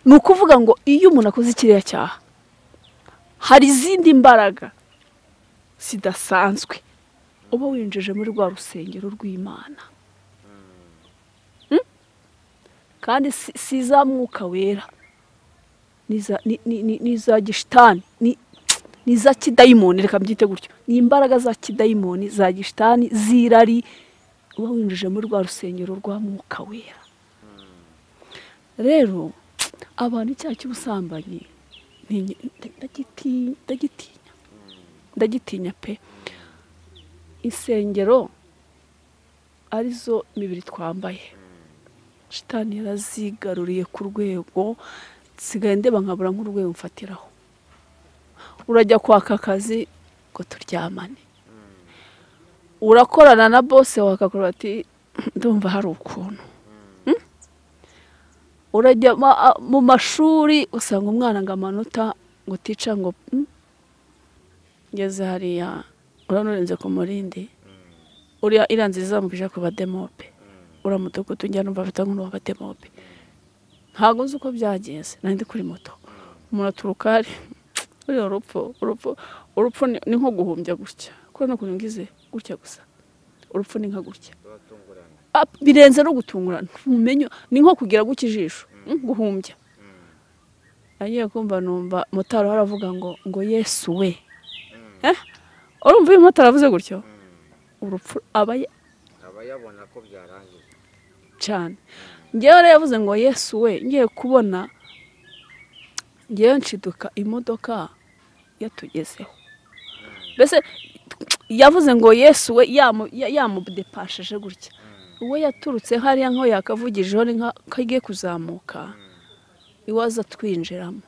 ni ukuvuga ngo iyo umuntu akoze kiriya cyaha hari izindi mbaraga zidasanzwe uba winjije muri rwa rusengero rw'Imana. Kandi si za mwuka wera, ni za gishitani, ni za kidayimoni, reka mbyite gutyo. Ni imbaraga za kidayimoni, za gishitani, zirari, uba winjije muri rwa rusengero rwa mwuka wera. Rero abantu icyaha cy'ubusambanyi ndagitinya pe. Insengero arizo mibiri twambaye, shitani yarazigaruriye ku rwego sigaye ndeba nkabura nk'urwego mfatiraho. Urajya kwaka akazi ngo turyamane, urakorana na bose wakakora ati ndumva hari ukuntu. Urajya mu mashuri usanga umwana ngo amanota ngo tica ngo ngeze hariya uranurenze ku murindi, uriya iranze izamukije ku bademope, uramudugudu njya numva afite nk'uwa bademope. Ntabwo nzi uko byagenze, nari ndi kuri moto, umuntu aturuka ari uriya urupfu ni nko guhumbya gutya, kuko no kuringize gutya gusa, urupfu ni nka gutya, birenze no gutungurana, umenye ni nko kugira guca ijisho, guhumbya. Agiye kumva numva motari aravuga ngo Yesu we, urumva uyu motari avuze gutyo, urupfu aba yabona ko byarangiye cyane. Ngewe rero yavuze ngo Yesu we, ngiye kubona ngewe nshiduka imodoka yatugezeho. Mbese yavuze ngo Yesu we yamudepasheje gutya, uwo yaturutse hariya nko yakavugijeho ni kagiye kuzamuka, iwaza twinjiramo.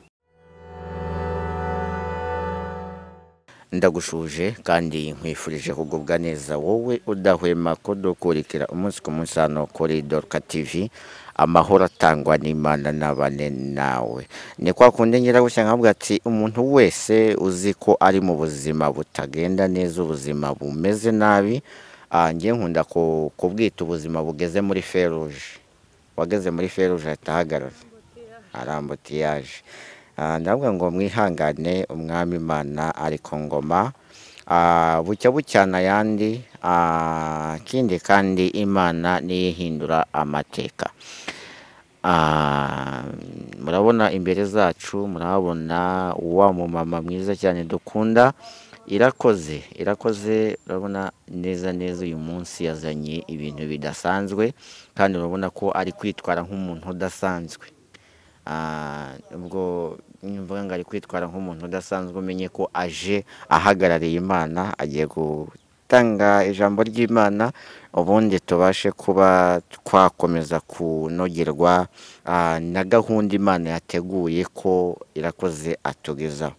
Ndagushuje kandi nkwifurije kugubwa neza wowe udahwema kudukurikira umunsi ku munsi hano kuri Doruka TV. Amahoro atangwa n'Imana n'abane nawe. Ni kwa kundi ngira gushya nkavuga ati umuntu wese uzi ko ari mu buzima butagenda neza, ubuzima bumeze nabi, ngiye nkunda kubwita ubuzima bugeze muri feruje. Wageze muri feruje atahagarara, arambutiyaje. Ndavuga ngo mwihangane, umwami Imana ari ku ngoma, bucya bucyana yandi, kindi kandi Imana niyo ihindura amateka. Murabona imbere zacu, murabona wa mumama mwiza cyane dukunda, irakoze urabona neza uyu munsi yazanye ibintu bidasanzwe, kandi urabona ko ari kwitwara nk'umuntu udasanzwe. Ubwo nyumva ngo ari kwitwara nk'umuntu udasanzwe, umenye ko aje ahagarariye Imana, agiye gutanga ijambo ry'Imana, ubundi tubashe kuba twakomeza kunogerwa na gahunda Imana yateguye ko irakoze atugezaho.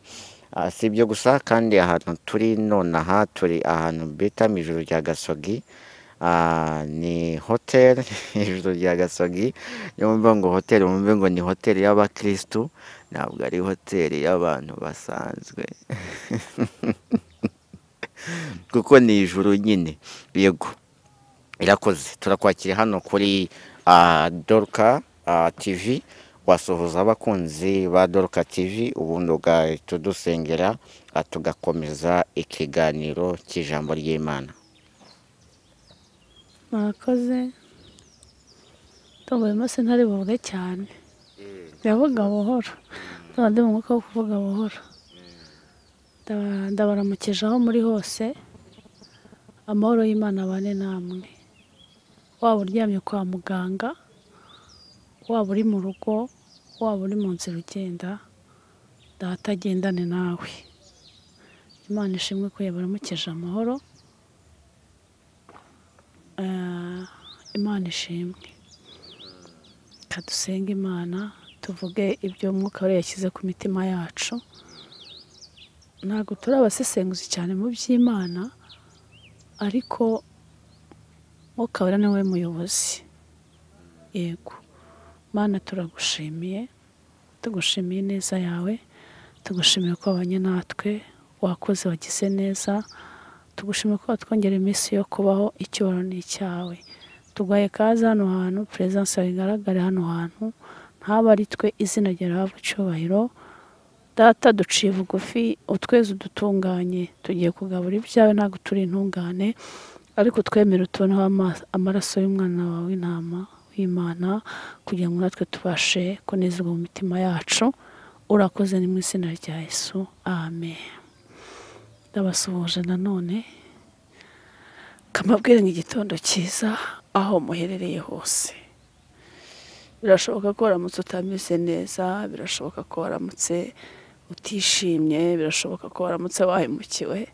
Si ibyo gusa kandi ahantu turi nonaha, turi ahantu bita mu ijuru rya Gasogi, ni hotel ijuru rya Gasogi. Nyumva ngo hotel, mwumve ngo ni hotel y'abakristo, ntabwo ari hotel y'abantu basanzwe kuko ni ijuru nyine. Yego, irakoze. Turakwakira hano kuri Doruka TV. Wasuhuza abakunzi ba Doruka TV, ubundi ugahita udusengera, tugakomeza ikiganiro cy'ijambo ry'Imana. Murakoze. Ndumva uyu munsi ntari buvuge cyane, ndavuga buhoro, ndi mu mwuka wo kuvuga buhoro. Ndabaramukije aho muri hose, amahoro y'Imana abane namwe. Waba uryamye kwa muganga, waba uri mu rugo, waba uri mu nzira ugenda, datagendane nawe. Imana ishimwe ko yabaramukije amahoro. Imana ishimwe. Kadusenge Imana, tuvuge ibyo Mwuka wera yashyize ku mitima yacu. Ntabwo turi abasesenguzi cyane mu by'Imana, ariko Mwuka wera niwe muyobozi. Yego Mana, turagushimiye, tugushimiye neza yawe, tugushimiye ko wabanye natwe, wakoze, wagize neza. Tugushimiye ko watwongera iminsi yo kubaho, icyubahiro ni icyawe. Tugaye kaza hano hantu, presence yawe igaragare hano hantu, ntaba ari twe, izina ryawe rihabwe icyubahiro. Data, duciye bugufi, utweze udutunganye, tugiye kugabura ibyawe, ntabwo turi intungane, ariko twemere utuboneho amaraso y'umwana wawe w'intama w'Imana, kugira ngo natwe tubashe kunezerwa mu mitima yacu. Urakoze, ni mu izina rya Yesu, amen. Ndabasuhuje nanone, kamabwire igitondo cyiza aho muherereye hose. Birashoboka ko waramutse utameze neza, birashoboka ko waramutse utishimye, birashoboka ko waramutse wahemukiwe,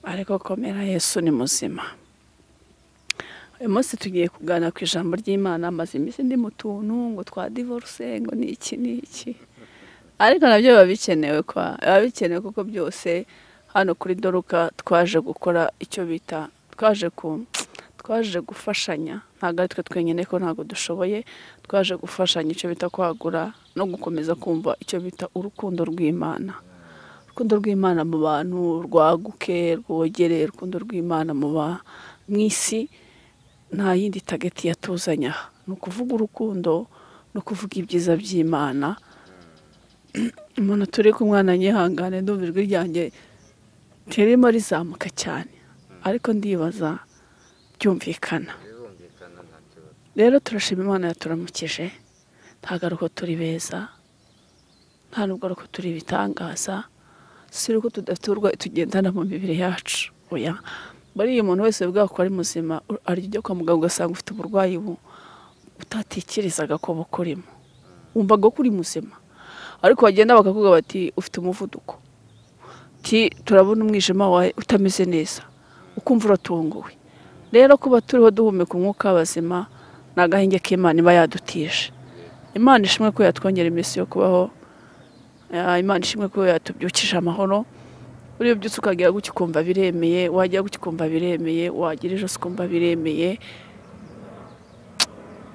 ariko komera, Yesu ni muzima. Uyu munsi tugiye kuganira ku ijambo ry'Imana. Maze iminsi ndi mu tuntu ngo twa divorce, ngo ni iki, ariko nabyo biba bikenewe, biba bikenewe kuko byose hano kuri Doruka twaje gukora icyo bita, twaje gufashanya. Ntabwo ari twe twenyine, ko ntabwo dushoboye, twaje gufashanya icyo bita kwagura no gukomeza kumva icyo bita urukundo rw'Imana. Urukundo rw'Imana mu bantu rwaguke, rwogere, urukundo rw'Imana mu isi. Nta yindi tageti yatuzanya, ni ukuvuga urukundo, no kuvuga ibyiza by'Imana. Umuntu turi kumwana nyihangane, ndumva ijwi ryanjye ririmo rizamuka cyane, ariko ndibaza byumvikana. Rero turashima Imana yaturamukije. Ntabwo ari uko turi beza, nta nubwo ari uko turi ibitangaza, si uko tudafite uburwayi tugendana mu mibiri yacu, oya. Bariya umuntu wese bwa ko ari muzima, arya kwa muganga ugasanga ufite uburwayi utatekerezaga ko bukurimo, wumvaga ko uri muzima, ariko bagenda bakavuga bati ufite umuvuduko, turabona umwijima wawe utameze neza, ukumva uratunguwe. Rero kuba turiho duhumeka umwuka w'abazima ni agahenge k'Imana iba yadutije. Imana ishimwe ko yatwongera iminsi yo kubaho, Imana ishimwe ko yatubyukije amahoro. Uri byutse ukagira gutya ukumva biremeye, wajya gutya ukumva biremeye, wagira ijosi ukumva biremeye.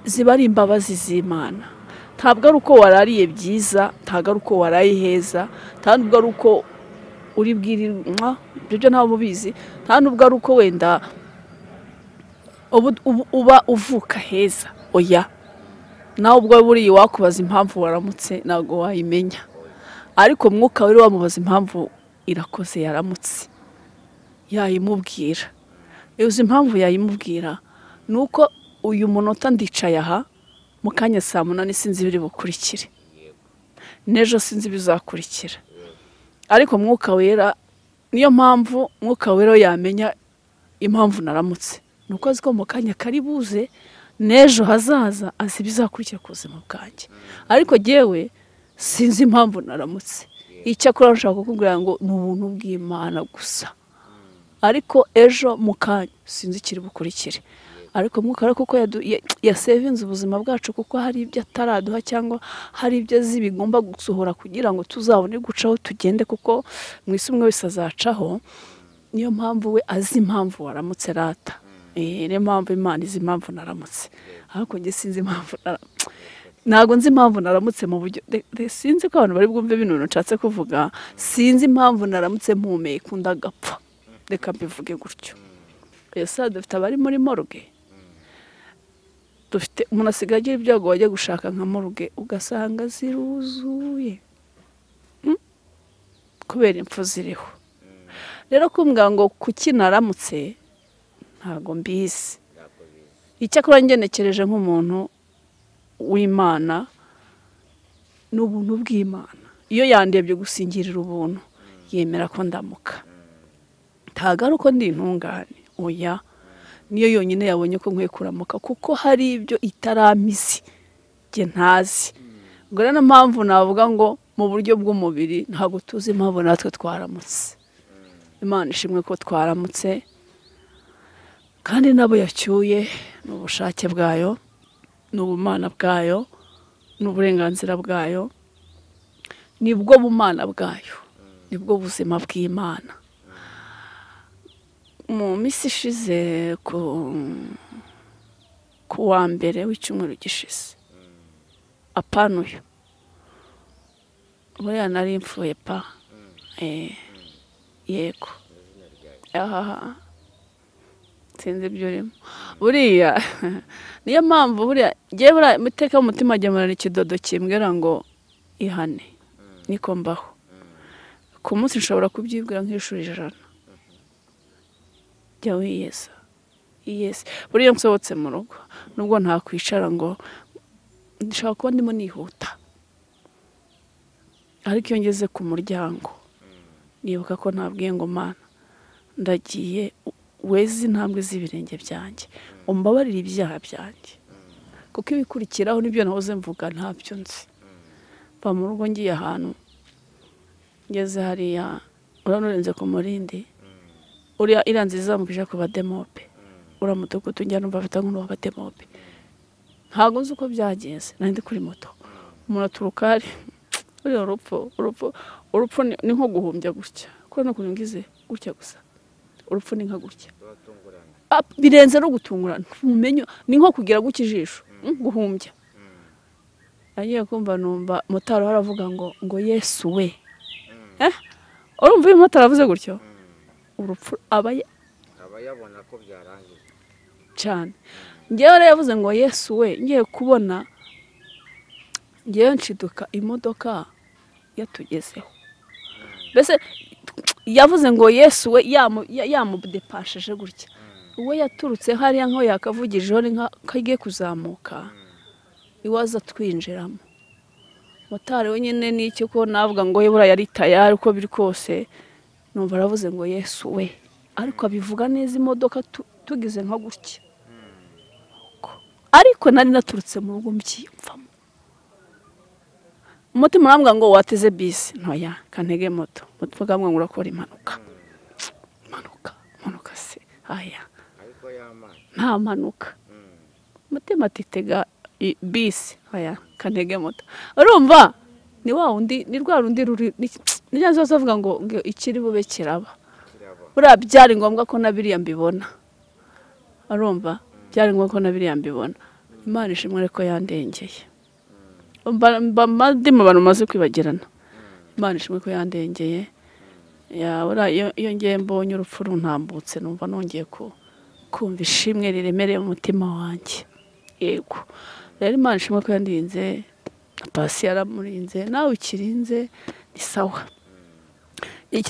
Ziba ari imbabazi z'Imana. Ntabwo ari uko warariye byiza, ntabwo ari uko waraye heza, ntabwo ari uko uri bwirirwa, ibyo ntawe mubizi, nta nubwo ari uko wenda uba uvuka heza, oya. Nawe ubwo buriye wakubaza impamvu waramutse ntabwo wayimenya, ariko mwuka wari wamubaza impamvu irakoze yaramutse, yayimubwira. Uzi impamvu yayimubwira? Ni uko uyu munota ndicaye aha, mu kanya saa 8 sinzi biri bukurikire, n'ejo sinzi bizakurikira, ariko mwuka wera, niyo mpamvu mwuka wera yamenya impamvu naramutse. Ni uko azi ko mu kanya kari buze, n'ejo hazaza azi bizakurikira ku buzima bwanjye, ariko jyewe sinzi impamvu naramutse. Icyakora nshaka kukubwira ngo ni ubuntu bw'Imana gusa, ariko ejo mu kanya sinzi ikiri bukurikire, ariko mwuka rero kuko yasevinze ubuzima bwacu, kuko hari ibyo ataraduha cyangwa hari ibyo azi bigomba gusohora kugira ngo tuzabone gucaho tugende, kuko mu isi umwe wese azacaho. Niyo mpamvu we azi impamvu waramutse rata. Niyo mpamvu Imana izi impamvu naramutse, ariko njye sinzi impamvu ntabwo nzi impamvu naramutse mu buryo, sinzi ko abantu bari bwumve bino bintu nshatse kuvuga. Sinzi impamvu naramutse mpumeka undi agapfa, reka mbivuge gutyo. Ese dufite abari muri morgue, dufite umuntu asigaye agira ibyago wajya gushaka nka morgue ugasanga ziruzuye, kubera impfu ziriho. Rero kumbwira ngo kuki naramutse ntabwo mbizi. Icyakora ngenekereje nk'umuntu w'Imana, ni ubuntu bw'Imana. Iyo yandebye gusingirira ubuntu, yemera ko ndamuka. Ntabwo ari uko ndi intungane, oya. Niyo yonyine yabonye ko nkwiye kuramuka, kuko hari ibyo itaramizi njye ntazi. Ubwo rero mpamvu navuga ngo mu buryo bw'umubiri ntabwo tuzi impamvu natwe twaramutse. Imana ishimwe ko twaramutse, kandi nabo yacyuye ni ubushake bwayo, ni ubumana bwayo, ni uburenganzira bwayo, nibwo bumana bwayo, nibwo buzima bw'Imana. Mu minsi ishize ku wa mbere w'icyumweru gishize, apanuye buriya nari mfuye pa, yego, sinzi ibyo urimo buriya niyo mpamvu buriya ngewe buriya muteka umutima ajyamana ikidodo kimbwira ngo ihane niko mbaho ku munsi nshobora kubyibwira nk'ishuri ijana jya wiyesa buriya nsohotse mu rugo nubwo ntakwicara ngo ndashaka kuba ndimo nihuta ariko iyo ngeze ku muryango nibuka ko ntabwiye ngo mana ndagiye wezi intambwe z'ibirenge byanjye umbabarire ibyaha byanjye kuko ibikurikiraho nibyo nahoze mvuga ntabyo nzi mva mu rugo ngiye ahantu ngeze hariya uranurenze ku murindi uriya iranzi izamukije ku bademope uramudugudu njya numva afite nk'uwabademope ntabwo nzi uko byagenze nari ndi kuri moto umuntu aturuka hari uriya urupfu ni nko guhumbya gutya kuko no kunyungize gutya gusa urupfu ni nka gutya birenze no gutungurana ntumenye ni nko kugira gutya ijisho guhumbya agiye kumva numva motari aravuga ngo Yesu we urumva uyu motari avuze gutyo urupfu aba yabona ko byarangiye cyane ngewe rero yavuze ngo Yesu we ngiye kubona ngewe nshiduka imodoka yatugezeho mbese yavuze ngo Yesu we yamudepasheje gutya uwo yaturutse hariya nko yakavugijeho kagiye kuzamuka iwaza twinjiramo motari wenyine n'icyo ko navuga ngo yebura yari tayari uko biri kose numva aravuze ngo Yesu we ariko abivuga neza imodoka tugize nka gutya ariko nari naturutse mu rugo mbyiyumvamo umutima urambwira ngo wateze bisi ntoya kantege moto muvuga ngo urakora impanuka se aya nta mpanuka umutima atitega bisi aya kantege moto urumva ni wa wundi ni rwa rundi ruri nijya zose avuga ngo ikiri bube kiraba buriya byari ngombwa ko nabiriya mbibona urumva byari ngombwa ko nabiriya mbibona Imana ishimwe ko yandengeye ndi mu bantu maze kwibagirana Imana ishimwe ko yandengeye iyo ngiye mbonye urupfu runtambutse numva nongeye kumva ishimwe riremereye mu mutima wanjye yego rero Imana ishimwe ko yandinze pasi yaramurinze nawe ukirinze ni sawa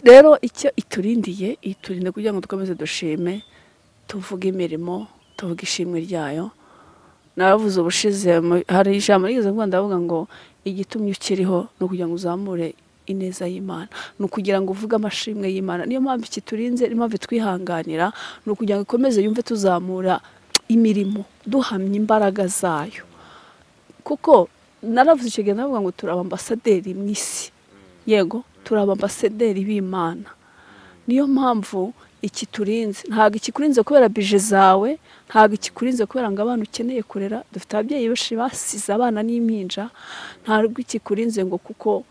rero icyo iturinde kugira ngo dukomeze dushime tuvuge imirimo tuvuge ishimwe ryayo naravuze ubushize hari ijambo rigeze ngo ndavuga ngo igitumye ukiriho no kugira ngo uzamure ineza y'Imana no kugira ngo uvuge amashimwe y'Imana niyo mpamvu kiturinze niyo mpamvu twihanganira no kugira ngo ikomeze yumve tuzamura imirimo duhamya imbaraga zayo kuko naravuze icyo gihe ndavuga ngo turaba ambasaderi mu isi yego turaba ambasaderi b'Imana niyo mpamvu ikiturinze ntabwo ikikurinze kubera bije zawe ntabwo ikikurinze kubera ngo abantu ukeneye kurera dufite ababyeyi benshi basize abana n'impinja ntabwo ikikurinze ngo kuko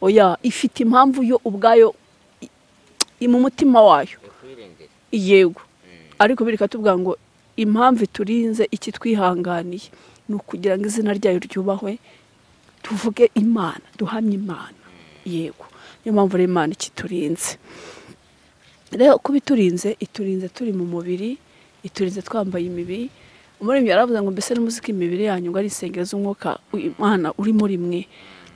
oya ifite impamvu yo ubwayo mu mutima wayo yego ariko birikatubwira ngo impamvu iturinze iki twihanganiye ni ukugira ngo izina ryayo ryubahwe tuvuge Imana duhamye Imana yego niyo mpamvu rero Imana ikiturinze rero kuba iturinze turi mu mubiri iturinze twambaye imibiri umuremyi yaravuze ngo mbese n'umuziki imibiri yanyu ngo ari insengero z'umwuka Imana uri muri mwe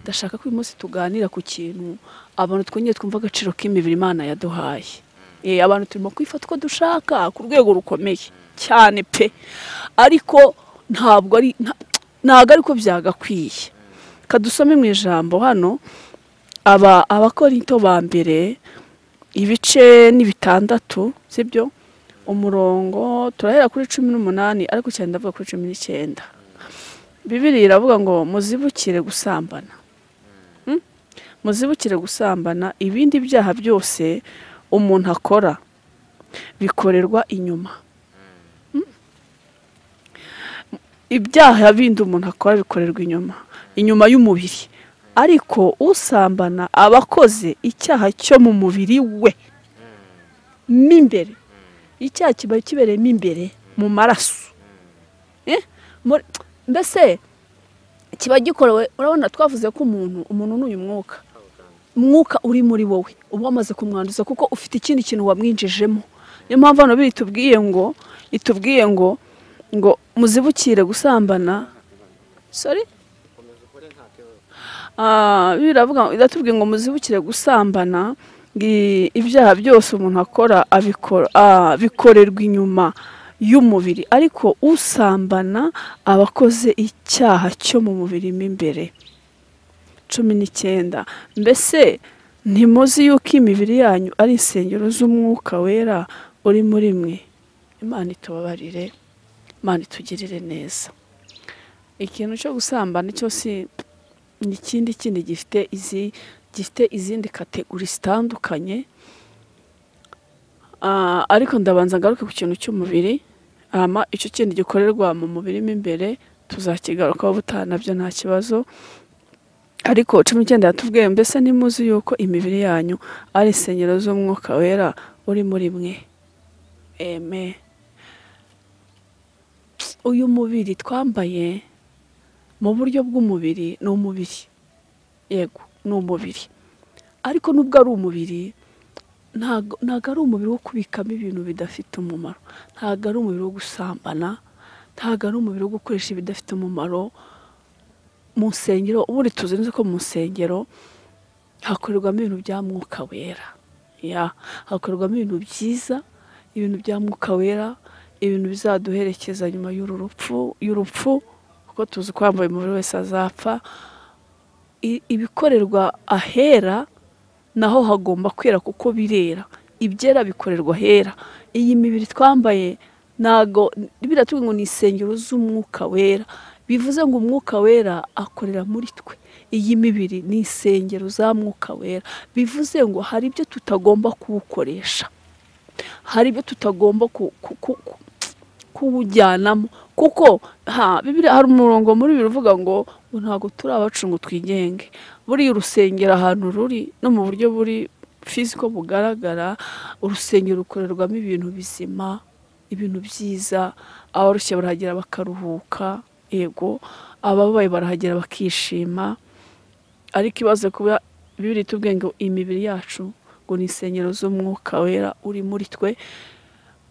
ndashaka ko uyu munsi tuganira ku kintu abantu twongeye twumva agaciro k'imibiri Imana yaduhaye abantu turimo kwifata uko dushaka ku rwego rukomeye cyane pe ariko ntabwo ariko byagakwiye kadusome mu ijambo hano abakorinto ba mbere ibice ni 6 sibyo umurongo turahera kuri 18 ariko cyane ndavuga kuri 19 Bibiliya iravuga ngo muzibukire gusambana muzibukire gusambana ibindi byaha byose umuntu akora bikorerwa inyuma ibyaha bindi umuntu akora bikorerwa inyuma y'umubiri ariko usambana abakoze icyaha cyo mu mubiri we mimbere icyaha kiba kibereye mimbere mu maraso mbese kiba gikorewe urabona twavuze ko umuntu n'uyu mwuka uri muri wowe uba wamaze kumwanduza kuko ufite ikindi kintu wamwinjijemo niyo mpamvu hano biri tubwiye ngo itubwiye ngo muzibukire gusambana. Sorry, biravuga iratubwiye ngo muzibukire gusambana, ibyaha byose umuntu akora bikorerwa inyuma y'umubiri, ariko usambana aba akoze icyaha cyo mu mubiri mo imbere. 19. Mbese ntimuzi yuko imibiri yanyu ari insengero z'umwuka wera uri muri mwe? Imana itubabarire, Imana itugirire neza. Ikintu cyo gusambana cyose ni ikindi gifite izindi kategori zitandukanye, ariko ndabanza ngaruke ku kintu cy'umubiri. Icyo kindi gikorerwa mu mubiri mo imbere tuzakigarukaho ubutaha, nabyo nta kibazo. Ariko 19 yatubwiye mbese ntimuzi yuko imibiri yanyu ari insengero z'umwuka wera uri muri mwe? Amen. Uyu mubiri twambaye mu buryo bw'umubiri ni umubiri, yego ni umubiri, ariko nubwo ari umubiri ntago ari umubiri wo kubikamo ibintu bidafite umumaro, ntago ari umubiri wo gusambana, ntago ari umubiri wo gukoresha ibidafite umumaro. Mu nsengero ubundi tuzi ko mu nsengero hakorerwamo ibintu bya mwuka wera, hakorerwamo ibintu byiza, ibintu bya mwuka wera, ibintu bizaduherekeza nyuma y'urupfu, kuko tuzi ko buri wese azapfa. Ibikorerwa ahera naho hagomba kwera kuko birera, ibyera bikorerwa ahera. Iyi mibiri twambaye nago biratubwira ngo ni insengero z'umwuka wera, bivuze ngo umwuka wera akorera muri twe. Iyi mibiri ni insengero za mwuka wera, bivuze ngo hari ibyo tutagomba kuwukoresha, hari ibyo tutagomba kuwujyanamo, kuko Bibiliya hari umurongo muri Bibiliya uvuga ngo ntabwo turi abacu ngo twigenge. Buriya urusengero ahantu ruri no mu buryo buri fiziko bugaragara, urusengero rukorerwamo ibintu bizima, ibintu byiza. Abarushye barahagera bakaruhuka, yego, ababaye barahagera bakishima. Ariko ibaze kuba Bibiliya itubwiye ngo imibiri yacu ngo ni insengero z'umwuka wera uri muri twe,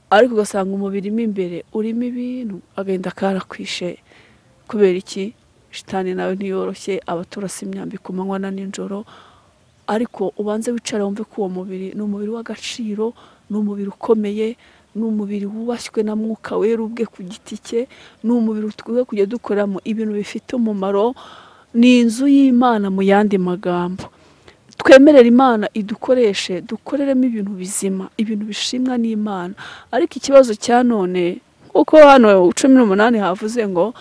ariko ugasanga umubiri mo imbere urimo ibintu agenda karakwishe. Kubera iki? Shitani nawe ntiyoroshye, abaturasa imyambi ku manywa na nijoro. Ariko ubanze wicara wumve ko uwo mubiri ni umubiri w'agaciro, ni umubiri ukomeye, ni umubiri wubashywe na mwuka wera ubwe ku giti cye, ni umubiri twebwe kujya dukoramo ibintu bifite umumaro. Ni inzu y'Imana mu yandi magambo. Twemerera Imana idukoreshe, dukoreremo ibintu bizima, ibintu bishimwa n'Imana. Ariko ikibazo cya none, kuko hano 18 havuze ngo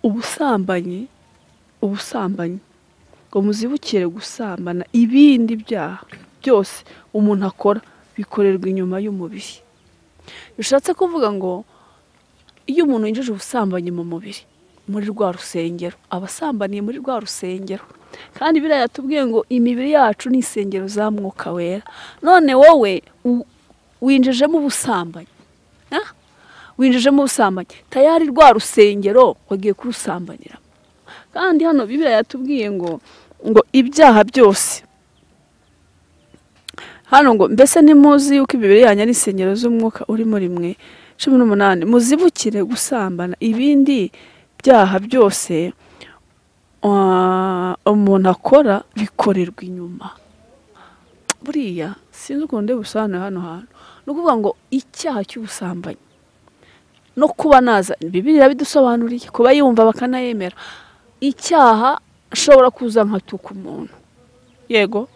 ubusambanyi, ngo muzibukire gusambana, ibindi byaha byose umuntu akora bikorerwa inyuma y'umubiri. Bishatse kuvuga ngo iyo umuntu yinjije ubusambanyi mu mubiri, muri rwa rusengero, abasambaniye muri rwa rusengero. Kandi Bibiliya yatubwiye ngo imibiri yacu ni insengero za mwuka wera. None wowe winjijemo ubusambanyi, winjijemo ubusambanyi, tayari rwa rusengero wagiye kurusambanira. Kandi hano Bibiliya yatubwiye ngo ibyaha byose, hano ngo mbese ntimuzi yuko imibiri yanyu ari insengero z'umwuka uri muri mwe? 18 muzibukire gusambana, ibindi byaha byose umuntu akora bikorerwa inyuma. Buriya sinzi ukuntu busobanura hano hantu. Ni ukuvuga ngo icyaha cy'ubusambanyi no kuba naza, Bibiliya bidusobanuriye, kuba yumva bakanayemera. Icyaha ashobora kuza nkatuka umuntu, yego,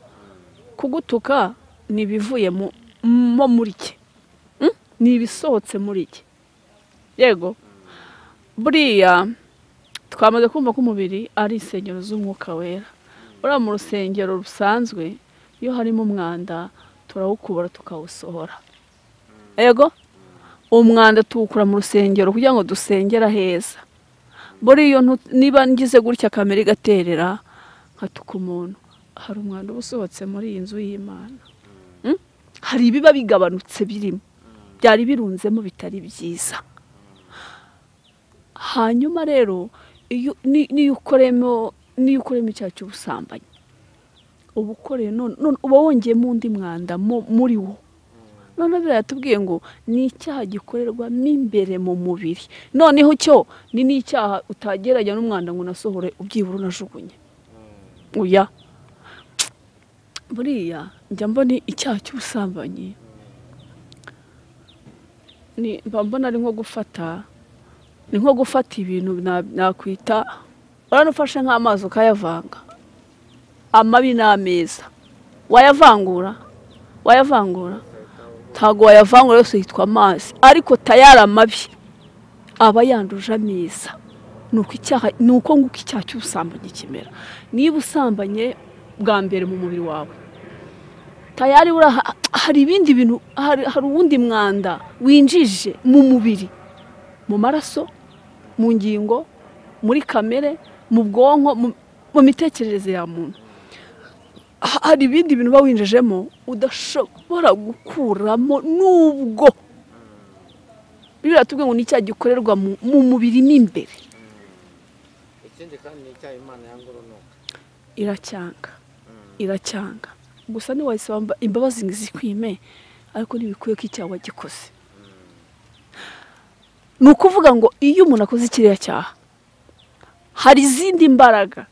kugutuka ni ibivuye muri cye, ni ibisohotse muri cye, yego. Buriya twamaze kumva ko umubiri ari insengero z'umwuka wera. Buriya mu rusengero rusanzwe iyo harimo umwanda turawukubura tukawusohora, yego. Umwanda tuwukura mu rusengero kugira ngo dusengera heza. Buriya niba ngize gutya kamera igaterera nkatuka umuntu, hari umwanda uba usohotse muri iyi nzu y'Imana. Hari ibiba bigabanutse birimo, byari birunzemo bitari byiza. Hanyuma rero niyo ukoremo icyaha cy'ubusambanyi, uba ukoreye none uba wongeyemo undi mwanda muri wo. none biratubwiye ngo ni icyaha gikorerwa imbere mu mubiri, noneho cyo ni n'icyaha utageranya n'umwanda ngo unasohore ubyibura unajugunye. Oya, buriya njya mbona icyaha cy'ubusambanyi ni mbona ari nko gufata ibintu nakwita uranufashe nk'amazi ukayavanga, amabi n'ameza wayavangura ntago wayavangura yose yitwa amazi, ariko tayari amabi aba yanduje ameza. nuko nguko icyaha cy'ubusambanyi kimera. Niba usambanye bwa mbere mu mubiri wawe, tayari hari ibindi bintu, hari uwundi mwanda winjije mu mubiri, mu maraso, mu ngingo, muri kamere, mu bwonko, mu mitekerereze ya muntu. Hari ibindi bintu uba winjijemo udashobora gukuramo, nubwo biratubwiye ngo ni icyaha gikorerwa mu mubiri n'imbere. Ikindi kandi ni icyaha Imana yangurunuka iracyanga gusa ni wayisaba imbabazi ngizikwime, ariko ntibikwiye ko icyaha wagikoze. Ni ukuvuga ngo iyo umuntu akoze ikiriya cyaha, hari izindi mbaraga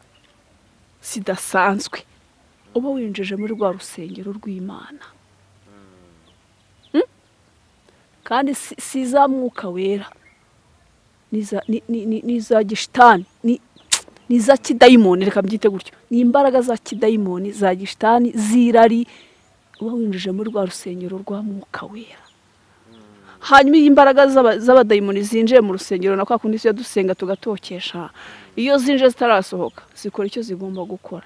zidasanzwe uba winjije muri rwa rusengero rw'Imana, kandi si za mwuka wera, ni za gishitani, ni za kidayimoni, reka mbyite gutyo. Ni imbaraga za kidayimoni, za gishitani, zirari, uba winjije muri rwa rusengero rwa mwuka wera. Hanyuma imbaraga z'abadayimoni zinjiye mu rusengero, na kwa kundi dusenga tugatokesha, iyo zinje zitarasohoka zikora icyo zigomba gukora,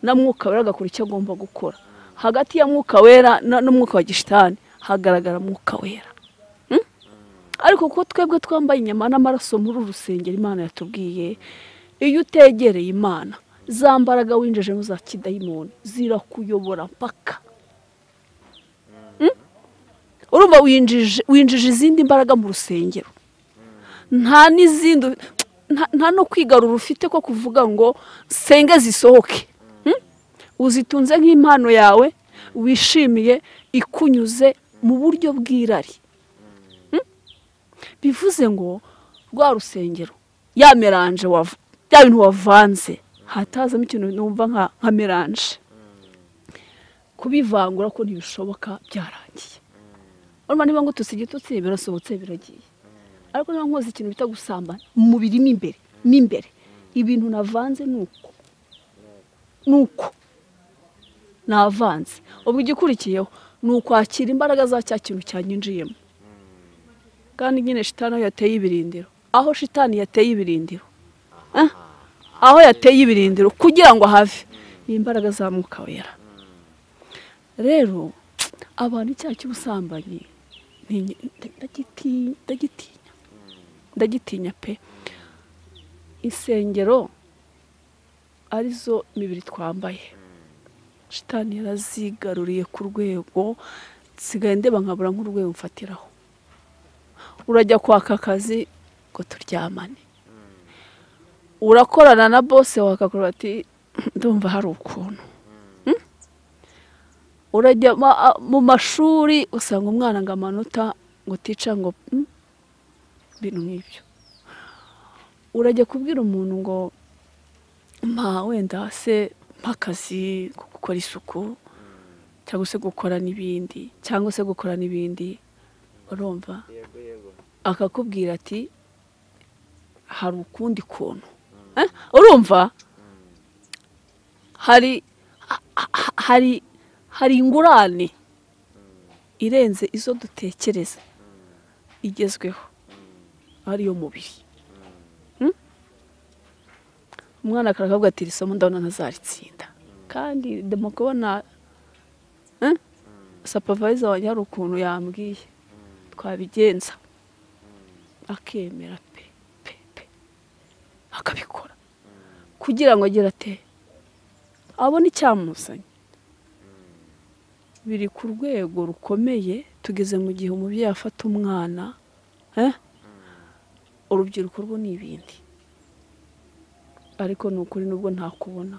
na mwuka wera agakora icyo agomba gukora. Hagati ya mwuka wera n'umwuka wa gishitani hagaragara mwuka wera. Ariko kuko twebwe twambaye inyama n'amaraso muri uru rusengero Imana yatubwiye, iyo utegereye Imana, za mbaraga winjijemo za kidayimoni zirakuyobora mpaka. Urumva winjije izindi mbaraga mu rusengero, nta n'izindi, nta no kwigarura ufite ko kuvuga ngo senge zisohoke. Uzitunze nk'impano yawe wishimiye, ikunyuze mu buryo bw'irari. Bivuze ngo rwa rusengero, ya meranje bya bintu wavanze, hatazamo ikintu numva nka meranje, kubivangura ko ntibishoboka, byarangiye. Urumva niba ngo tusigitutse birasohotse biragiye. Ariko niba nkoze ikintu bita gusambana mu mubiri n'imbere, ibintu navanze nuko navanze, ubwo igikurikiyeho ni ukwakira imbaraga za cya kintu cyanyinjiyemo. Kandi nyine shitani aho yateye ibirindiro, aho yateye ibirindiro kugira ngo have ni imbaraga za mwuka wera. Rero abantu icyaha cy'ubusambanyi ndagitinya pe. Insengero arizo mibiri twambaye, shitani yarazigaruriye ku rwego nsigaye ndeba nkabura nk'urwego mfatiraho. Urajya kwaka akazi ngo turyamane, urakorana na bose wakakora ati ndumva hari ukuntu. Urajya mu mashuri usanga umwana ngo amanota ngo tica ngo bintu nk'ibyo. Urajya kubwira umuntu ngo mpa wenda se mpakazi ko gukora isuku cyangwa se gukora n'ibindi, urumva akakubwira ati hari ukundi kuntu. Urumva hari ingurane irenze izo dutekereza igezweho, ariyo mubiri. Umwana akavuga ati isomo ndabona ntazaritsinda, kandi ndimo kubona supervisor wanjye hari ukuntu yambwiye twabigenza, akemera pe akabikora kugira ngo agere ate abone icyamuzanye. Biri ku rwego rukomeye, tugeze mu gihe umubyeyi afata umwana, urubyiruko rwo n'ibindi. Ariko nukuri nubwo ntakubona,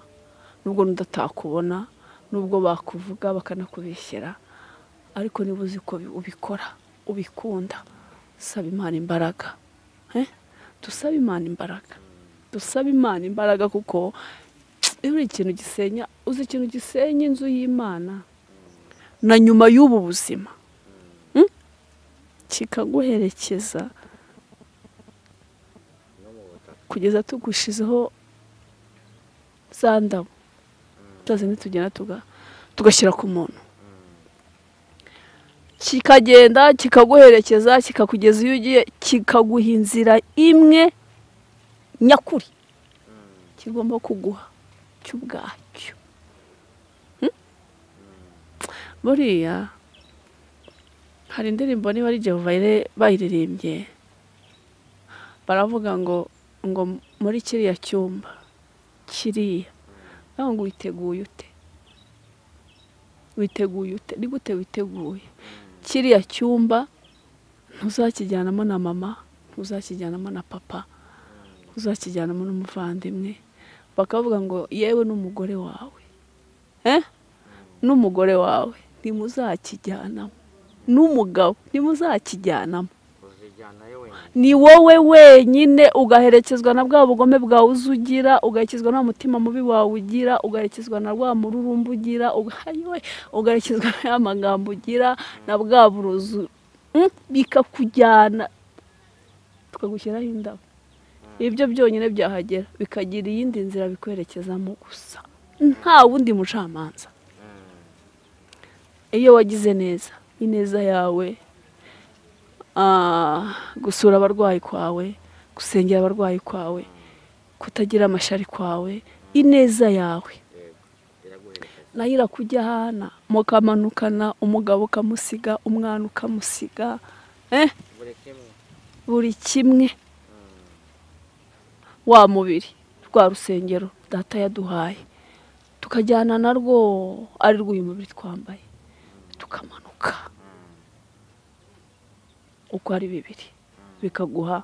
nubwo nudatakubona, nubwo bakuvuga bakanakubeshyera, ariko niba uzi ko ubikora ubikunda saba Imana imbaraga dusaba Imana imbaraga, dusaba Imana imbaraga, kuko iyo ikintu gisenya, uzi ikintu gisenya inzu y'Imana na nyuma y'ubu buzima kikaguherekeza kugeza tugushizeho za ndabo tuzazindi tugenda tugashyira ku muntu, kikagenda kikaguherekeza kikakugeza iyo ugiye, kikaguha inzira imwe nyakuri kigomba kuguha cy'ubwacyo. Buriya hari indirimbo niba ari Jehova bayiririmbye, baravuga ngo muri kiriya cyumba kiriya, ngo witeguye ute, witeguye ute, ni gute witeguye? Kiriya cyumba ntuzakijyanamo na mama, ntuzakijyanamo na papa, ntuzakijyanamo n'umuvandimwe, bakavuga ngo yewe n'umugore wawe n'umugore wawe ntimuzakijyanamo, n'umugabo ntimuzakijyanamo, ni wowe wenyine, ugaherekezwa na bwa bugome bwawe uzugira, ugaherekezwa na mutima mubi wawe ugira, ugaherekezwa na rwa mururumba ugira, ugaherekezwa na magambo ugira, na bwa burozi bikakujyana, tukagushyiraho indabo. Ibyo byonyine byahagera bikagira iyindi nzira bikwerekezamo gusa, nta wundi mucamanza. Iyo wagize neza, ineza yawe, gusura abarwayi kwawe, gusengera abarwayi kwawe, kutagira amashari kwawe, ineza yawe nayo irakujyana, mukamanukana, umugabo ukamusiga, umwana ukamusiga, buri kimwe. Wa mubiri, rwa rusengero data yaduhaye, tukajyana narwo ari rw'uyu mubiri twambaye, tukamanuka uko ari bibiri, bikaguha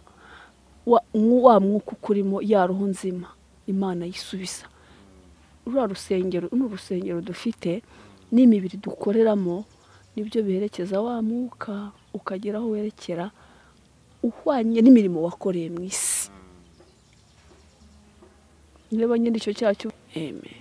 wa mwuka ukurimo, ya roho nzima Imana yisubiza. Rwa rusengero n'urusengero dufite n'imibiri dukoreramo, nibyo biherekeza wa mwuka ukagera aho werekera uhwanye n'imirimo wakoreye mu isi. Niba nyine icyo cyacu, amen.